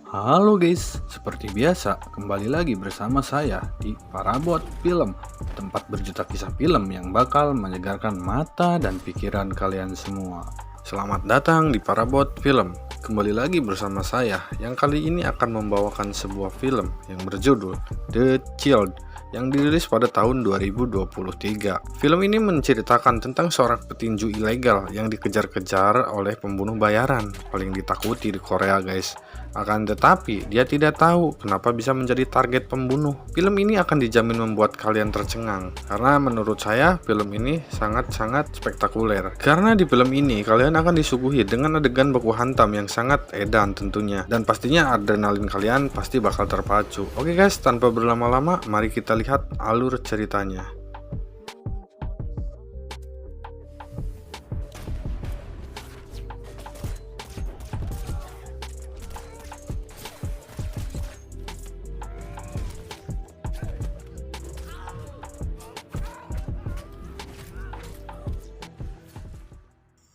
Halo guys, seperti biasa kembali lagi bersama saya di Parabot Film, tempat berjuta kisah film yang bakal menyegarkan mata dan pikiran kalian semua. Selamat datang di Parabot Film. Kembali lagi bersama saya yang kali ini akan membawakan sebuah film yang berjudul The Child yang dirilis pada tahun 2023. Film ini menceritakan tentang seorang petinju ilegal yang dikejar-kejar oleh pembunuh bayaran paling ditakuti di Korea guys. Akan tetapi, dia tidak tahu kenapa bisa menjadi target pembunuh. Film ini akan dijamin membuat kalian tercengang, karena menurut saya film ini sangat-sangat spektakuler. Karena di film ini, kalian akan disuguhi dengan adegan baku hantam yang sangat edan tentunya. Dan pastinya adrenalin kalian pasti bakal terpacu. Oke guys, tanpa berlama-lama, mari kita lihat alur ceritanya.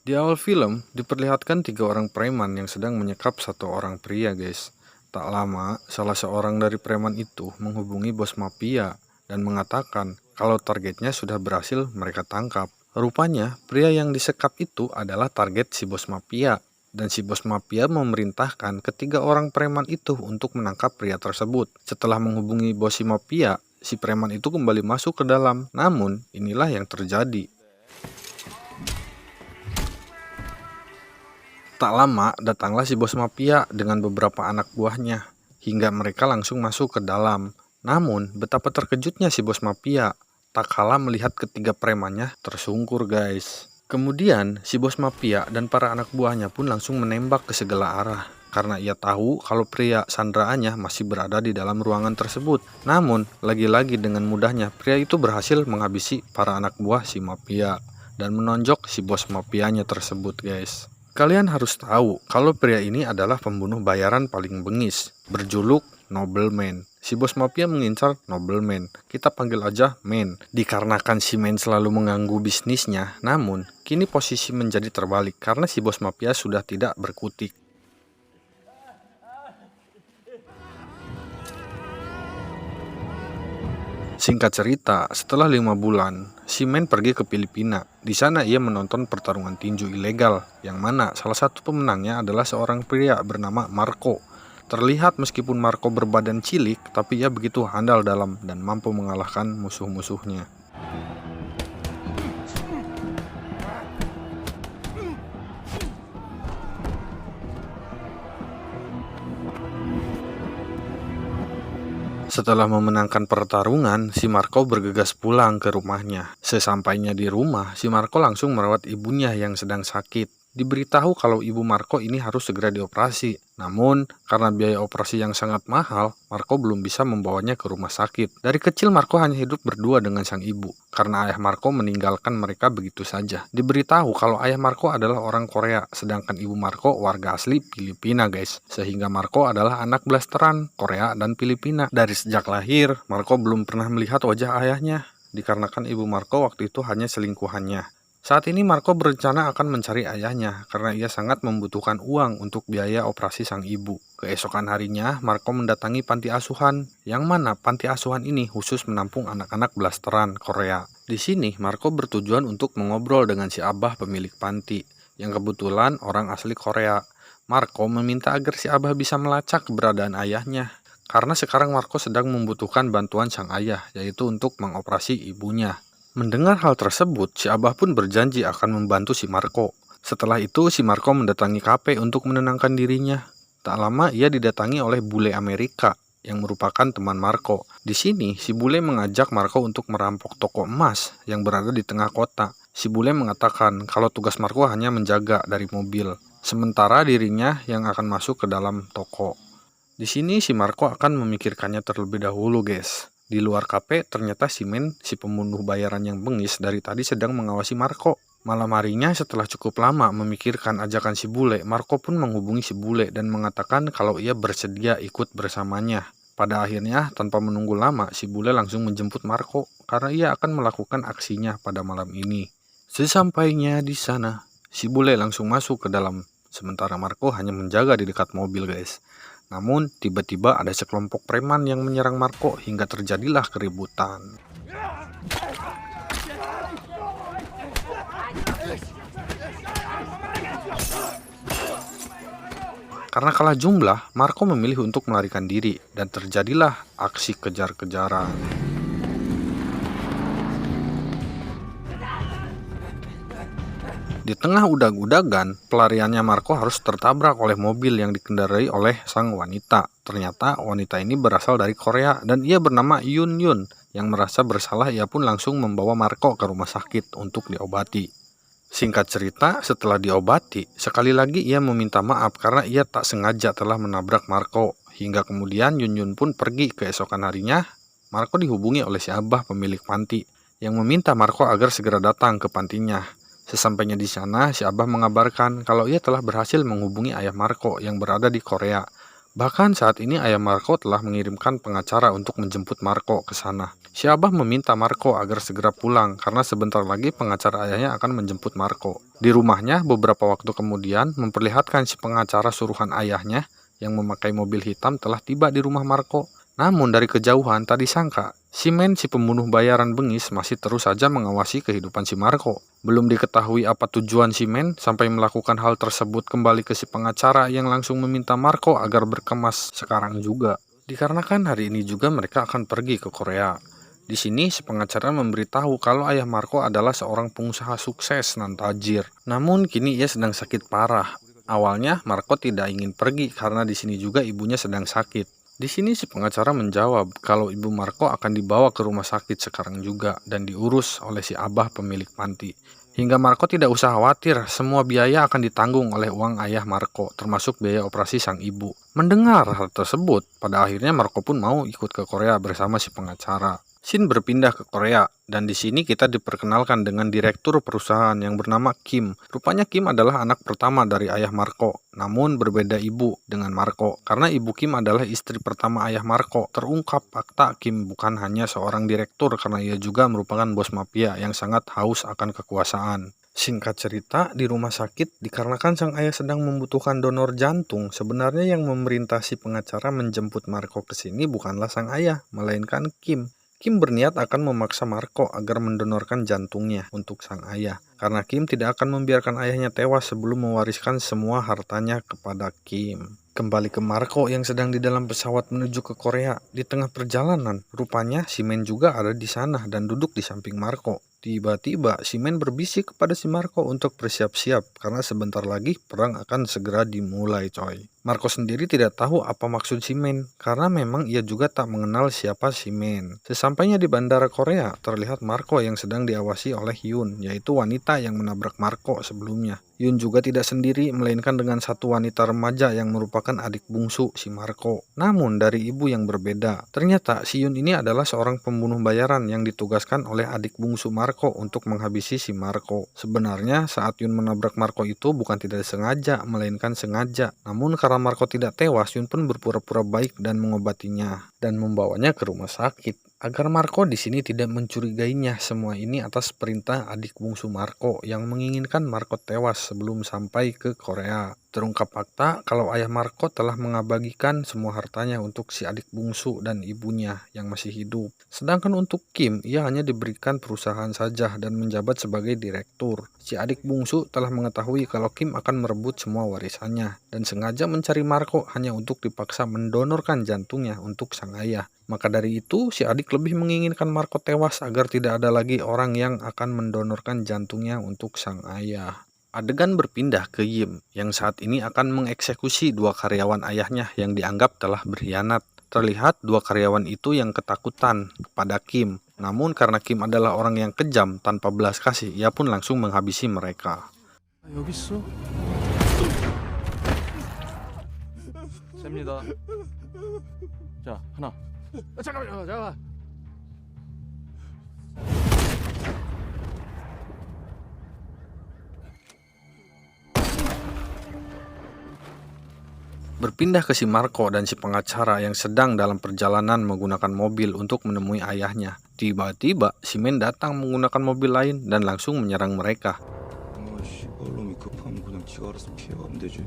Di awal film, diperlihatkan tiga orang preman yang sedang menyekap satu orang pria, guys. Tak lama, salah seorang dari preman itu menghubungi bos mafia dan mengatakan kalau targetnya sudah berhasil mereka tangkap. Rupanya, pria yang disekap itu adalah target si bos mafia. Dan si bos mafia memerintahkan ketiga orang preman itu untuk menangkap pria tersebut. Setelah menghubungi bos si mafia, si preman itu kembali masuk ke dalam. Namun, inilah yang terjadi. Tak lama, datanglah si bos mafia dengan beberapa anak buahnya, hingga mereka langsung masuk ke dalam. Namun, betapa terkejutnya si bos mafia, tak kalah melihat ketiga premannya tersungkur guys. Kemudian, si bos mafia dan para anak buahnya pun langsung menembak ke segala arah, karena ia tahu kalau pria sandraannya masih berada di dalam ruangan tersebut. Namun, lagi-lagi dengan mudahnya, pria itu berhasil menghabisi para anak buah si mafia, dan menonjok si bos mafianya tersebut guys. Kalian harus tahu kalau pria ini adalah pembunuh bayaran paling bengis, berjuluk Nobleman. Si bos mafia mengincar Nobleman, kita panggil aja Man. Dikarenakan si Man selalu mengganggu bisnisnya, namun kini posisi menjadi terbalik karena si bos mafia sudah tidak berkutik. Singkat cerita, setelah 5 bulan, si Men pergi ke Filipina. Di sana ia menonton pertarungan tinju ilegal, yang mana salah satu pemenangnya adalah seorang pria bernama Marco. Terlihat meskipun Marco berbadan cilik, tapi ia begitu handal dalam dan mampu mengalahkan musuh-musuhnya. Setelah memenangkan pertarungan, si Marco bergegas pulang ke rumahnya. Sesampainya di rumah, si Marco langsung merawat ibunya yang sedang sakit. Diberitahu kalau ibu Marco ini harus segera dioperasi. Namun, karena biaya operasi yang sangat mahal, Marco belum bisa membawanya ke rumah sakit. Dari kecil Marco hanya hidup berdua dengan sang ibu, karena ayah Marco meninggalkan mereka begitu saja. Diberitahu kalau ayah Marco adalah orang Korea, sedangkan ibu Marco warga asli Filipina guys. Sehingga Marco adalah anak blasteran Korea dan Filipina. Dari sejak lahir, Marco belum pernah melihat wajah ayahnya, dikarenakan ibu Marco waktu itu hanya selingkuhannya. Saat ini Marco berencana akan mencari ayahnya karena ia sangat membutuhkan uang untuk biaya operasi sang ibu. Keesokan harinya, Marco mendatangi panti asuhan, yang mana panti asuhan ini khusus menampung anak-anak blasteran Korea. Di sini, Marco bertujuan untuk mengobrol dengan si abah pemilik panti, yang kebetulan orang asli Korea. Marco meminta agar si abah bisa melacak keberadaan ayahnya, karena sekarang Marco sedang membutuhkan bantuan sang ayah, yaitu untuk mengoperasi ibunya. Mendengar hal tersebut, si abah pun berjanji akan membantu si Marco. Setelah itu, si Marco mendatangi kafe untuk menenangkan dirinya. Tak lama, ia didatangi oleh bule Amerika yang merupakan teman Marco. Di sini, si bule mengajak Marco untuk merampok toko emas yang berada di tengah kota. Si bule mengatakan kalau tugas Marco hanya menjaga dari mobil, sementara dirinya yang akan masuk ke dalam toko. Di sini si Marco akan memikirkannya terlebih dahulu, guys. Di luar kafe, ternyata si Men, si pembunuh bayaran yang bengis dari tadi sedang mengawasi Marco. Malam harinya setelah cukup lama memikirkan ajakan si bule, Marco pun menghubungi si bule dan mengatakan kalau ia bersedia ikut bersamanya. Pada akhirnya, tanpa menunggu lama, si bule langsung menjemput Marco karena ia akan melakukan aksinya pada malam ini. Sesampainya di sana, si bule langsung masuk ke dalam, sementara Marco hanya menjaga di dekat mobil, guys. Namun, tiba-tiba ada sekelompok preman yang menyerang Marco hingga terjadilah keributan. Karena kalah jumlah, Marco memilih untuk melarikan diri dan terjadilah aksi kejar-kejaran. Di tengah udag-udagan, pelariannya Marco harus tertabrak oleh mobil yang dikendarai oleh sang wanita. Ternyata wanita ini berasal dari Korea dan ia bernama Yun Yun. Yang merasa bersalah, ia pun langsung membawa Marco ke rumah sakit untuk diobati. Singkat cerita, setelah diobati, sekali lagi ia meminta maaf karena ia tak sengaja telah menabrak Marco. Hingga kemudian Yun Yun pun pergi keesokan harinya. Marco dihubungi oleh si Abah pemilik panti yang meminta Marco agar segera datang ke pantinya. Sesampainya di sana, si Abah mengabarkan kalau ia telah berhasil menghubungi ayah Marco yang berada di Korea. Bahkan saat ini ayah Marco telah mengirimkan pengacara untuk menjemput Marco ke sana. Si Abah meminta Marco agar segera pulang karena sebentar lagi pengacara ayahnya akan menjemput Marco. Di rumahnya beberapa waktu kemudian memperlihatkan si pengacara suruhan ayahnya yang memakai mobil hitam telah tiba di rumah Marco. Namun dari kejauhan tak disangka, si pembunuh bayaran bengis masih terus saja mengawasi kehidupan si Marco. Belum diketahui apa tujuan si sampai melakukan hal tersebut kembali ke si pengacara yang langsung meminta Marco agar berkemas sekarang juga. Dikarenakan hari ini juga mereka akan pergi ke Korea. Di sini si pengacara memberitahu kalau ayah Marco adalah seorang pengusaha sukses nan tajir. Namun kini ia sedang sakit parah. Awalnya Marco tidak ingin pergi karena di sini juga ibunya sedang sakit. Di sini si pengacara menjawab kalau ibu Marco akan dibawa ke rumah sakit sekarang juga dan diurus oleh si Abah pemilik panti. Hingga Marco tidak usah khawatir, semua biaya akan ditanggung oleh uang ayah Marco, termasuk biaya operasi sang ibu. Mendengar hal tersebut, pada akhirnya Marco pun mau ikut ke Korea bersama si pengacara. Shin berpindah ke Korea, dan di sini kita diperkenalkan dengan direktur perusahaan yang bernama Kim. Rupanya Kim adalah anak pertama dari ayah Marco, namun berbeda ibu dengan Marco. Karena ibu Kim adalah istri pertama ayah Marco, terungkap fakta Kim bukan hanya seorang direktur karena ia juga merupakan bos mafia yang sangat haus akan kekuasaan. Singkat cerita, di rumah sakit dikarenakan sang ayah sedang membutuhkan donor jantung, sebenarnya yang memerintah si pengacara menjemput Marco ke sini bukanlah sang ayah, melainkan Kim. Kim berniat akan memaksa Marco agar mendonorkan jantungnya untuk sang ayah, karena Kim tidak akan membiarkan ayahnya tewas sebelum mewariskan semua hartanya kepada Kim. Kembali ke Marco yang sedang di dalam pesawat menuju ke Korea. Di tengah perjalanan, rupanya si juga ada di sana dan duduk di samping Marco. Tiba-tiba si berbisik kepada si Marco untuk bersiap-siap karena sebentar lagi perang akan segera dimulai, coy. Marco sendiri tidak tahu apa maksud si karena memang ia juga tak mengenal siapa si Sesampainya di bandara Korea, terlihat Marco yang sedang diawasi oleh Yun, yaitu wanita yang menabrak Marco sebelumnya. Yun juga tidak sendiri, melainkan dengan satu wanita remaja yang merupakan adik bungsu si Marco. Namun dari ibu yang berbeda. Ternyata si Yun ini adalah seorang pembunuh bayaran yang ditugaskan oleh adik bungsu Marco untuk menghabisi si Marco. Sebenarnya saat Yun menabrak Marco itu bukan tidak sengaja, melainkan sengaja. Namun karena Marco tidak tewas, Yun pun berpura-pura baik dan mengobatinya dan membawanya ke rumah sakit. Agar Marco di sini tidak mencurigainya, semua ini atas perintah adik bungsu Marco yang menginginkan Marco tewas sebelum sampai ke Korea. Terungkap fakta kalau ayah Marco telah mengabagikan semua hartanya untuk si adik bungsu dan ibunya yang masih hidup. Sedangkan untuk Kim, ia hanya diberikan perusahaan saja dan menjabat sebagai direktur. Si adik bungsu telah mengetahui kalau Kim akan merebut semua warisannya dan sengaja mencari Marco hanya untuk dipaksa mendonorkan jantungnya untuk sang ayah. Maka dari itu, si adik lebih menginginkan Marco tewas agar tidak ada lagi orang yang akan mendonorkan jantungnya untuk sang ayah. Adegan berpindah ke Yim, yang saat ini akan mengeksekusi dua karyawan ayahnya yang dianggap telah berkhianat. Terlihat dua karyawan itu yang ketakutan kepada Kim. Namun karena Kim adalah orang yang kejam tanpa belas kasih, ia pun langsung menghabisi mereka. 여기 있어? 셉니다. 자, 하나. 잠깐만. Berpindah ke si Marco dan si pengacara yang sedang dalam perjalanan menggunakan mobil untuk menemui ayahnya. Tiba-tiba si datang menggunakan mobil lain dan langsung menyerang mereka. 시발놈이 급하면 그냥 지가 알아서 피해가면 되지.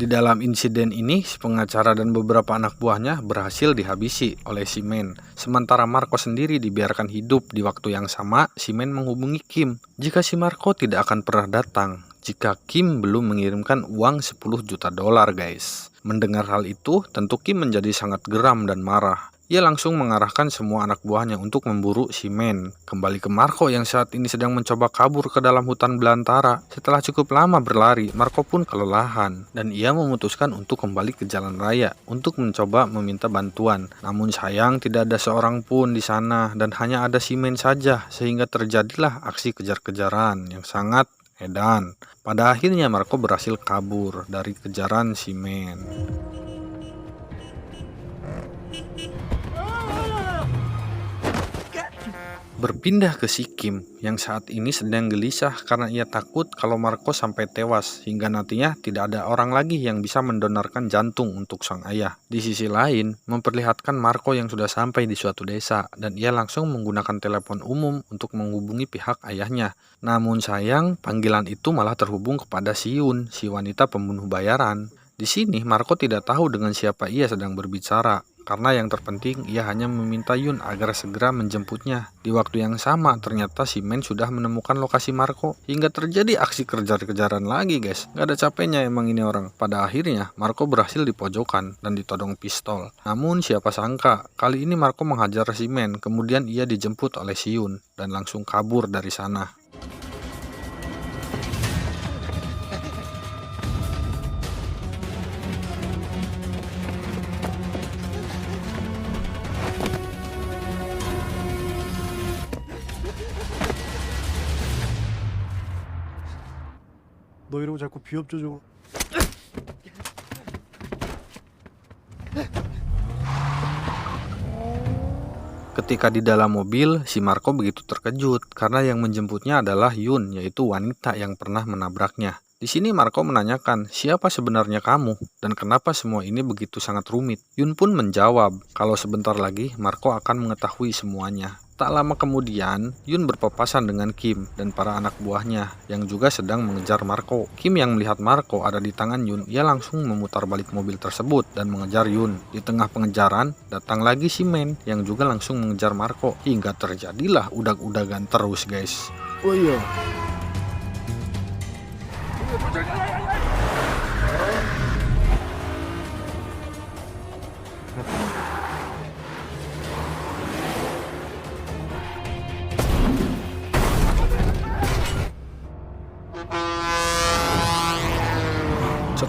Di dalam insiden ini, si pengacara dan beberapa anak buahnya berhasil dihabisi oleh si Men. Sementara Marco sendiri dibiarkan hidup. Di waktu yang sama, si Men menghubungi Kim. Jika si Marco tidak akan pernah datang jika Kim belum mengirimkan uang 10 juta dolar, guys. Mendengar hal itu, tentu Kim menjadi sangat geram dan marah. Ia langsung mengarahkan semua anak buahnya untuk memburu si Men. Kembali ke Marco yang saat ini sedang mencoba kabur ke dalam hutan belantara. Setelah cukup lama berlari, Marco pun kelelahan dan ia memutuskan untuk kembali ke jalan raya untuk mencoba meminta bantuan. Namun sayang tidak ada seorang pun di sana dan hanya ada si Men saja, sehingga terjadilah aksi kejar-kejaran yang sangat edan. Pada akhirnya Marco berhasil kabur dari kejaran si Men. Berpindah ke si Kim yang saat ini sedang gelisah karena ia takut kalau Marco sampai tewas hingga nantinya tidak ada orang lagi yang bisa mendonorkan jantung untuk sang ayah. Di sisi lain, memperlihatkan Marco yang sudah sampai di suatu desa dan ia langsung menggunakan telepon umum untuk menghubungi pihak ayahnya. Namun sayang, panggilan itu malah terhubung kepada si Yun, si wanita pembunuh bayaran. Di sini Marco tidak tahu dengan siapa ia sedang berbicara. Karena yang terpenting ia hanya meminta Yun agar segera menjemputnya. Di waktu yang sama ternyata si Men sudah menemukan lokasi Marco. Hingga terjadi aksi kejar-kejaran lagi, guys. Gak ada capeknya emang ini orang. Pada akhirnya Marco berhasil dipojokkan dan ditodong pistol. Namun siapa sangka kali ini Marco menghajar si Men. Kemudian ia dijemput oleh si Yun dan langsung kabur dari sana. 너 이러고 자꾸 비협조적으로. Ketika di dalam mobil, si Marco begitu terkejut karena yang menjemputnya adalah Yun, yaitu wanita yang pernah menabraknya. Di sini Marco menanyakan, siapa sebenarnya kamu dan kenapa semua ini begitu sangat rumit? Yun pun menjawab kalau sebentar lagi Marco akan mengetahui semuanya. Tak lama kemudian, Yun berpapasan dengan Kim dan para anak buahnya yang juga sedang mengejar Marco. Kim yang melihat Marco ada di tangan Yun, ia langsung memutar balik mobil tersebut dan mengejar Yun. Di tengah pengejaran, datang lagi si Men yang juga langsung mengejar Marco. Hingga terjadilah udag-udagan terus, guys. Oh iya.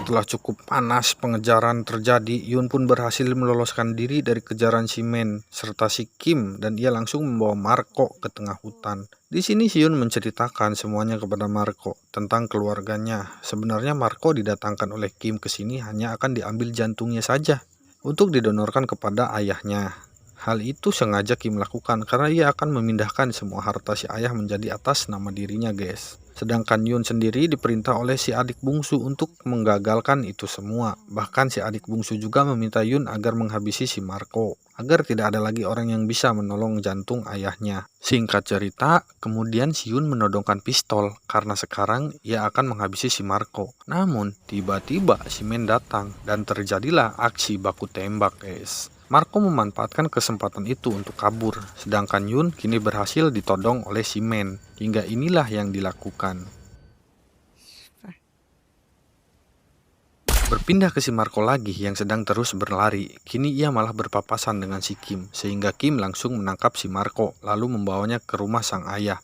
Setelah cukup panas pengejaran terjadi, Yun pun berhasil meloloskan diri dari kejaran si Men serta si Kim dan ia langsung membawa Marco ke tengah hutan. Di sini si Yun menceritakan semuanya kepada Marco tentang keluarganya. Sebenarnya Marco didatangkan oleh Kim ke sini hanya akan diambil jantungnya saja untuk didonorkan kepada ayahnya. Hal itu sengaja Kim lakukan karena ia akan memindahkan semua harta si ayah menjadi atas nama dirinya, guys. Sedangkan Yun sendiri diperintah oleh si adik bungsu untuk menggagalkan itu semua. Bahkan si adik bungsu juga meminta Yun agar menghabisi si Marco, agar tidak ada lagi orang yang bisa menolong jantung ayahnya. Singkat cerita, kemudian si Yun menodongkan pistol karena sekarang ia akan menghabisi si Marco. Namun, tiba-tiba si Men datang dan terjadilah aksi baku tembak, guys. Marco memanfaatkan kesempatan itu untuk kabur, sedangkan Yun kini berhasil ditodong oleh si Men. Hingga inilah yang dilakukan. Berpindah ke si Marco lagi yang sedang terus berlari, kini ia malah berpapasan dengan si Kim, sehingga Kim langsung menangkap si Marco, lalu membawanya ke rumah sang ayah.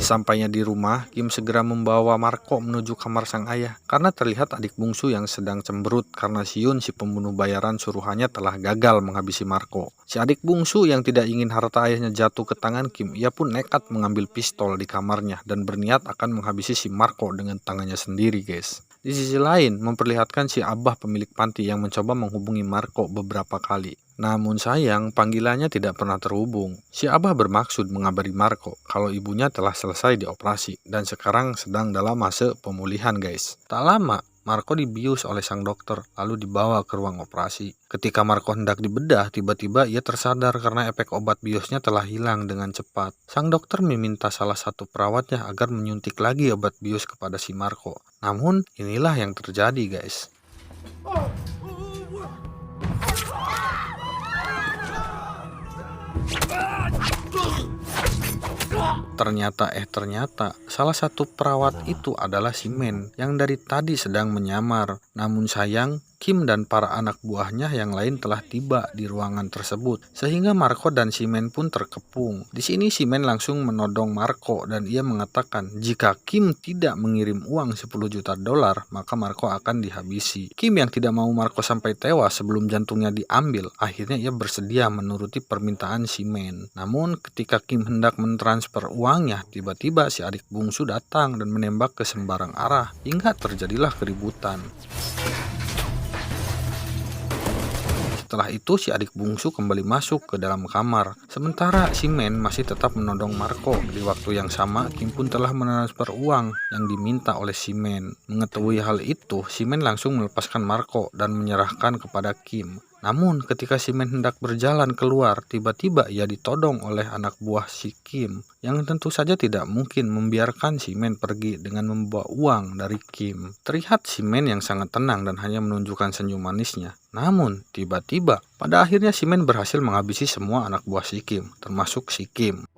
Sesampainya di rumah, Kim segera membawa Marco menuju kamar sang ayah karena terlihat adik bungsu yang sedang cemberut karena si Yun, si pembunuh bayaran suruhannya, telah gagal menghabisi Marco. Si adik bungsu yang tidak ingin harta ayahnya jatuh ke tangan Kim, ia pun nekat mengambil pistol di kamarnya dan berniat akan menghabisi si Marco dengan tangannya sendiri, guys. Di sisi lain, memperlihatkan si abah pemilik panti yang mencoba menghubungi Marco beberapa kali. Namun sayang, panggilannya tidak pernah terhubung. Si abah bermaksud mengabari Marco kalau ibunya telah selesai dioperasi dan sekarang sedang dalam fase pemulihan, guys. Tak lama, Marco dibius oleh sang dokter lalu dibawa ke ruang operasi. Ketika Marco hendak dibedah, tiba-tiba ia tersadar karena efek obat biusnya telah hilang dengan cepat. Sang dokter meminta salah satu perawatnya agar menyuntik lagi obat bius kepada si Marco. Namun inilah yang terjadi, guys. Ternyata salah satu perawat itu adalah si Men yang dari tadi sedang menyamar. Namun sayang, Kim dan para anak buahnya yang lain telah tiba di ruangan tersebut, sehingga Marco dan si Men pun terkepung. Di sini si Men langsung menodong Marco dan ia mengatakan jika Kim tidak mengirim uang 10 juta dolar, maka Marco akan dihabisi. Kim yang tidak mau Marco sampai tewas sebelum jantungnya diambil, akhirnya ia bersedia menuruti permintaan si Men. Namun ketika Kim hendak mentransfer uangnya, tiba-tiba si adik bungsu datang dan menembak ke sembarang arah hingga terjadilah keributan. Setelah itu si adik bungsu kembali masuk ke dalam kamar. Sementara si Men masih tetap menodong Marco. Di waktu yang sama, Kim pun telah mentransfer uang yang diminta oleh si Men. Mengetahui hal itu, si Men langsung melepaskan Marco dan menyerahkan kepada Kim. Namun ketika si Men hendak berjalan keluar, tiba-tiba ia ditodong oleh anak buah si Kim, yang tentu saja tidak mungkin membiarkan si Men pergi dengan membawa uang dari Kim. Terlihat si Men yang sangat tenang dan hanya menunjukkan senyum manisnya. Namun tiba-tiba pada akhirnya si Men berhasil menghabisi semua anak buah si Kim, termasuk si Kim.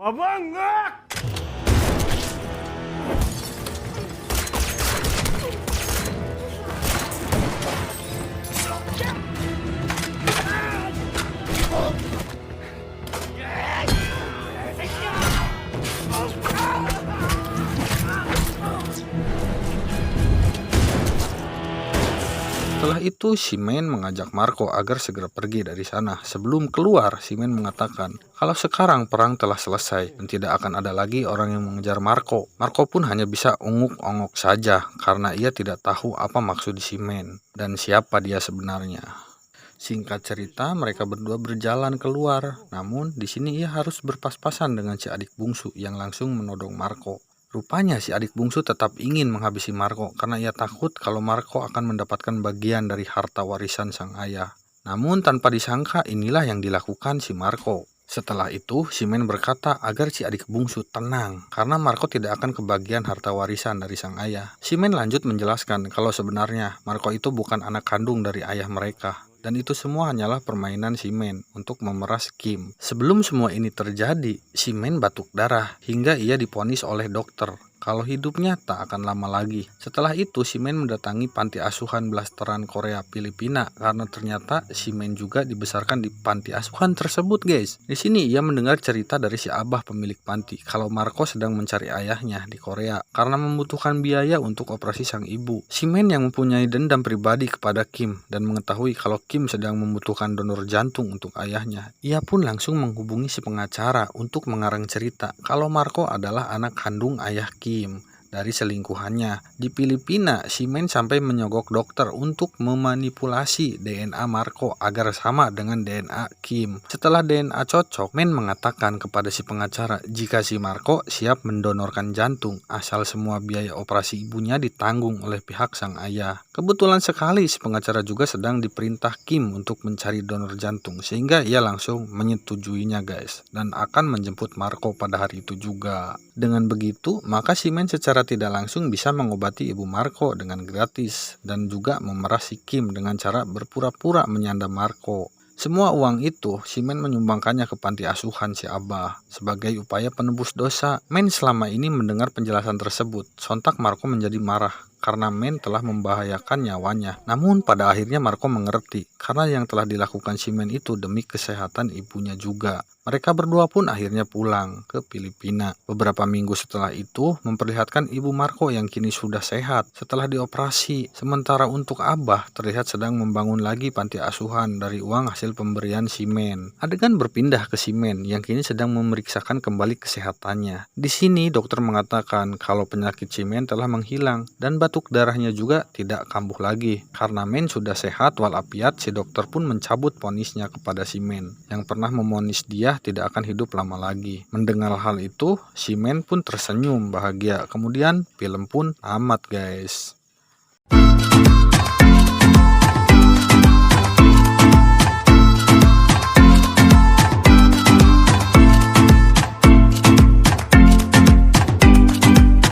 Setelah itu, si Men mengajak Marco agar segera pergi dari sana. Sebelum keluar, si Men mengatakan kalau sekarang perang telah selesai dan tidak akan ada lagi orang yang mengejar Marco. Marco pun hanya bisa unguk-ongok saja karena ia tidak tahu apa maksud si Men dan siapa dia sebenarnya. Singkat cerita, mereka berdua berjalan keluar. Namun di sini ia harus berpas-pasan dengan si adik bungsu yang langsung menodong Marco. Rupanya si adik bungsu tetap ingin menghabisi Marco karena ia takut kalau Marco akan mendapatkan bagian dari harta warisan sang ayah. Namun tanpa disangka inilah yang dilakukan si Marco. Setelah itu, si Men berkata agar si adik bungsu tenang karena Marco tidak akan kebagian harta warisan dari sang ayah. Si Men lanjut menjelaskan kalau sebenarnya Marco itu bukan anak kandung dari ayah mereka. Dan itu semua hanyalah permainan si Men untuk memeras Kim. Sebelum semua ini terjadi, si Men batuk darah hingga ia divonis oleh dokter kalau hidupnya tak akan lama lagi. Setelah itu, si Men mendatangi panti asuhan blasteran Korea Filipina karena ternyata si Men juga dibesarkan di panti asuhan tersebut, guys. Di sini ia mendengar cerita dari si abah pemilik panti kalau Marco sedang mencari ayahnya di Korea karena membutuhkan biaya untuk operasi sang ibu. Si Men yang mempunyai dendam pribadi kepada Kim dan mengetahui kalau Kim sedang membutuhkan donor jantung untuk ayahnya, ia pun langsung menghubungi si pengacara untuk mengarang cerita kalau Marco adalah anak kandung ayah Kim dari selingkuhannya. Di Filipina, si Men sampai menyogok dokter untuk memanipulasi DNA Marco agar sama dengan DNA Kim. Setelah DNA cocok, Men mengatakan kepada si pengacara jika si Marco siap mendonorkan jantung asal semua biaya operasi ibunya ditanggung oleh pihak sang ayah. Kebetulan sekali si pengacara juga sedang diperintah Kim untuk mencari donor jantung sehingga ia langsung menyetujuinya, guys, dan akan menjemput Marco pada hari itu juga. Dengan begitu, maka si Men secara tidak langsung bisa mengobati ibu Marco dengan gratis dan juga memeras si Kim dengan cara berpura-pura menyandang Marco. Semua uang itu si Men menyumbangkannya ke panti asuhan si Abah sebagai upaya penebus dosa. Men selama ini mendengar penjelasan tersebut, sontak Marco menjadi marah karena Men telah membahayakan nyawanya. Namun pada akhirnya Marco mengerti karena yang telah dilakukan si Men itu demi kesehatan ibunya juga. Mereka berdua pun akhirnya pulang ke Filipina. Beberapa minggu setelah itu memperlihatkan ibu Marco yang kini sudah sehat setelah dioperasi. Sementara untuk Abah terlihat sedang membangun lagi panti asuhan dari uang hasil pemberian si Men. Adegan berpindah ke si Men yang kini sedang memeriksakan kembali kesehatannya. Di sini dokter mengatakan kalau penyakit si Men telah menghilang dan batuk darahnya juga tidak kambuh lagi. Karena Men sudah sehat walafiat, si dokter pun mencabut vonisnya kepada si Men yang pernah mevonis dia tidak akan hidup lama lagi. Mendengar hal itu, si Men pun tersenyum bahagia. Kemudian film pun tamat, guys.